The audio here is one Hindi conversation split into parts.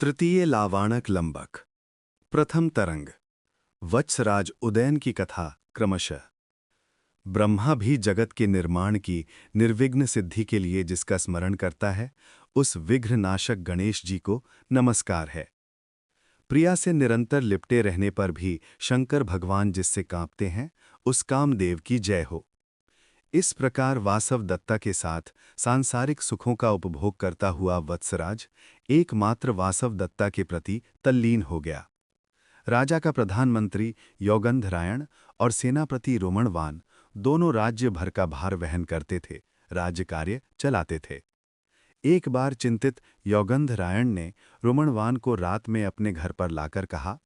तृतीय लावाणक लंबक। प्रथम तरंग। वत्सराज उदयन की कथा क्रमशः। ब्रह्मा भी जगत के निर्माण की निर्विघ्न सिद्धि के लिए जिसका स्मरण करता है, उस विघ्ननाशक गणेश जी को नमस्कार है। प्रिया से निरंतर लिपटे रहने पर भी शंकर भगवान जिससे कांपते हैं, उस कामदेव की जय हो। इस प्रकार वासव दत्ता के साथ सांसारिक सुखों का उपभोग करता हुआ वत्सराज एकमात्र वासव दत्ता के प्रति तल्लीन हो गया। राजा का प्रधानमंत्री योगंधरायण और सेनापति रोमणवान दोनों राज्य भर का भार वहन करते थे, राज्य कार्य चलाते थे। एक बार चिंतित योगंधरायण ने रोमणवान को रात में अपने घर पर लाकर कहा,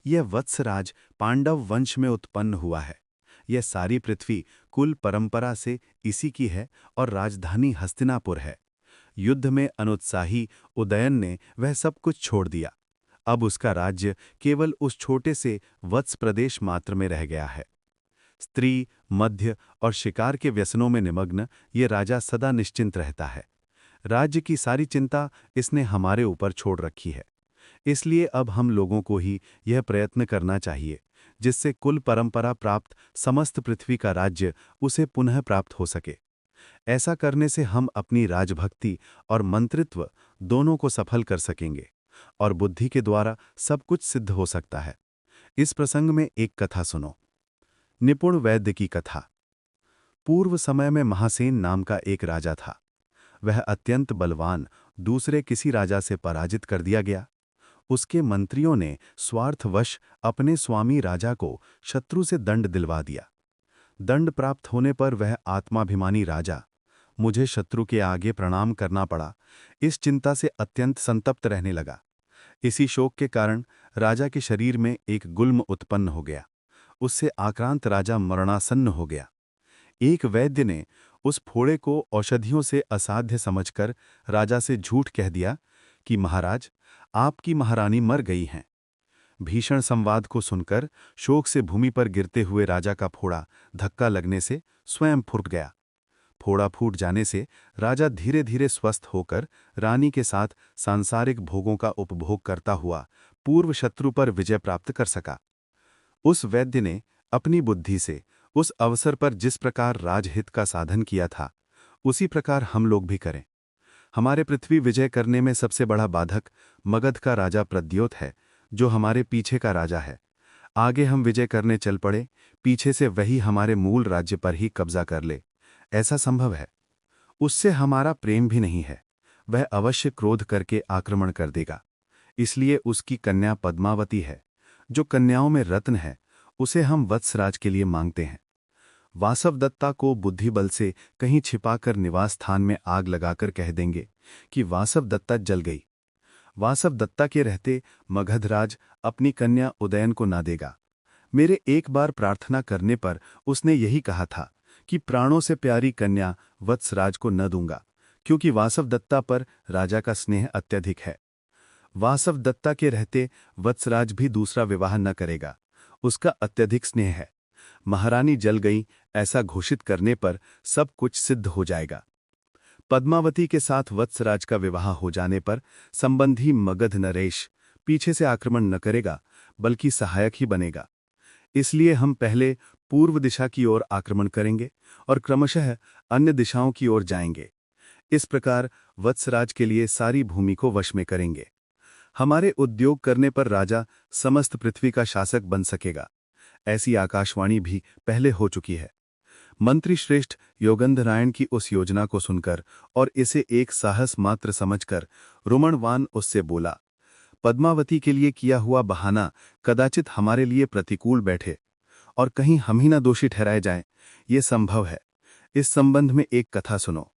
यह वत्सराज पांडव वंश में उत्पन्न हुआ है। यह सारी पृथ्वी कुल परंपरा से इसी की है और राजधानी हस्तिनापुर है। युद्ध में अनुत्साही उदयन ने वह सब कुछ छोड़ दिया। अब उसका राज्य केवल उस छोटे से वत्स प्रदेश मात्र में रह गया है। स्त्री, मद्य और शिकार के व्यसनों में निमग्न ये राजा सदा निश्चिंत रहता है। राज्य की सारी चिंता इसने हमारे ऊपर छोड़ रखी है। इसलिए अब हम लोगों को ही यह प्रयत्न करना चाहिए जिससे कुल परंपरा प्राप्त समस्त पृथ्वी का राज्य उसे पुनः प्राप्त हो सके। ऐसा करने से हम अपनी राजभक्ति और मंत्रित्व दोनों को सफल कर सकेंगे और बुद्धि के द्वारा सब कुछ सिद्ध हो सकता है। इस प्रसंग में एक कथा सुनो। निपुण वैद्य की कथा। पूर्व समय में महासेन नाम का एक राजा था। वह अत्यंत बलवान दूसरे किसी राजा से पराजित कर दिया गया। उसके मंत्रियों ने स्वार्थवश अपने स्वामी राजा को शत्रु से दंड दिलवा दिया। दंड प्राप्त होने पर वह आत्माभिमानी राजा, मुझे शत्रु के आगे प्रणाम करना पड़ा, इस चिंता से अत्यंत संतप्त रहने लगा। इसी शोक के कारण राजा के शरीर में एक गुल्म उत्पन्न हो गया। उससे आक्रांत राजा मरणासन्न हो गया। एक वैद्य ने उस फोड़े को औषधियों से असाध्य समझकर राजा से झूठ कह दिया कि महाराज, आपकी महारानी मर गई हैं। भीषण संवाद को सुनकर शोक से भूमि पर गिरते हुए राजा का फोड़ा धक्का लगने से स्वयं फूट गया। फोड़ा फूट जाने से राजा धीरे धीरे स्वस्थ होकर रानी के साथ सांसारिक भोगों का उपभोग करता हुआ पूर्व शत्रु पर विजय प्राप्त कर सका। उस वैद्य ने अपनी बुद्धि से उस अवसर पर जिस प्रकार राजहित का साधन किया था, उसी प्रकार हम लोग भी करें। हमारे पृथ्वी विजय करने में सबसे बड़ा बाधक मगध का राजा प्रद्योत है, जो हमारे पीछे का राजा है। आगे हम विजय करने चल पड़े, पीछे से वही हमारे मूल राज्य पर ही कब्जा कर ले, ऐसा संभव है। उससे हमारा प्रेम भी नहीं है, वह अवश्य क्रोध करके आक्रमण कर देगा। इसलिए उसकी कन्या पद्मावती है, जो कन्याओं में रत्न है, उसे हम वत्सराज के लिए मांगते हैं। वासव दत्ता को बुद्धिबल से कहीं छिपाकर निवास स्थान में आग लगाकर कह देंगे कि वासव दत्ता जल गई। वासव दत्ता के रहते मगधराज अपनी कन्या उदयन को ना देगा। मेरे एक बार प्रार्थना करने पर उसने यही कहा था कि प्राणों से प्यारी कन्या वत्सराज को न दूंगा, क्योंकि वासव दत्ता पर राजा का स्नेह अत्यधिक है। वासव दत्ता के रहते वत्सराज भी दूसरा विवाह न करेगा, उसका अत्यधिक स्नेह है। महारानी जल गई ऐसा घोषित करने पर सब कुछ सिद्ध हो जाएगा। पद्मावती के साथ वत्सराज का विवाह हो जाने पर संबंधी मगध नरेश पीछे से आक्रमण न करेगा, बल्कि सहायक ही बनेगा। इसलिए हम पहले पूर्व दिशा की ओर आक्रमण करेंगे और क्रमशः अन्य दिशाओं की ओर जाएंगे। इस प्रकार वत्सराज के लिए सारी भूमि को वश में करेंगे। हमारे उद्योग करने पर राजा समस्त पृथ्वी का शासक बन सकेगा। ऐसी आकाशवाणी भी पहले हो चुकी है। मंत्री श्रेष्ठ योगंधरायण की उस योजना को सुनकर और इसे एक साहस मात्र समझकर रोमणवान उससे बोला, पद्मावती के लिए किया हुआ बहाना कदाचित हमारे लिए प्रतिकूल बैठे और कहीं हम ही न दोषी ठहराए जाएं, ये संभव है। इस संबंध में एक कथा सुनो।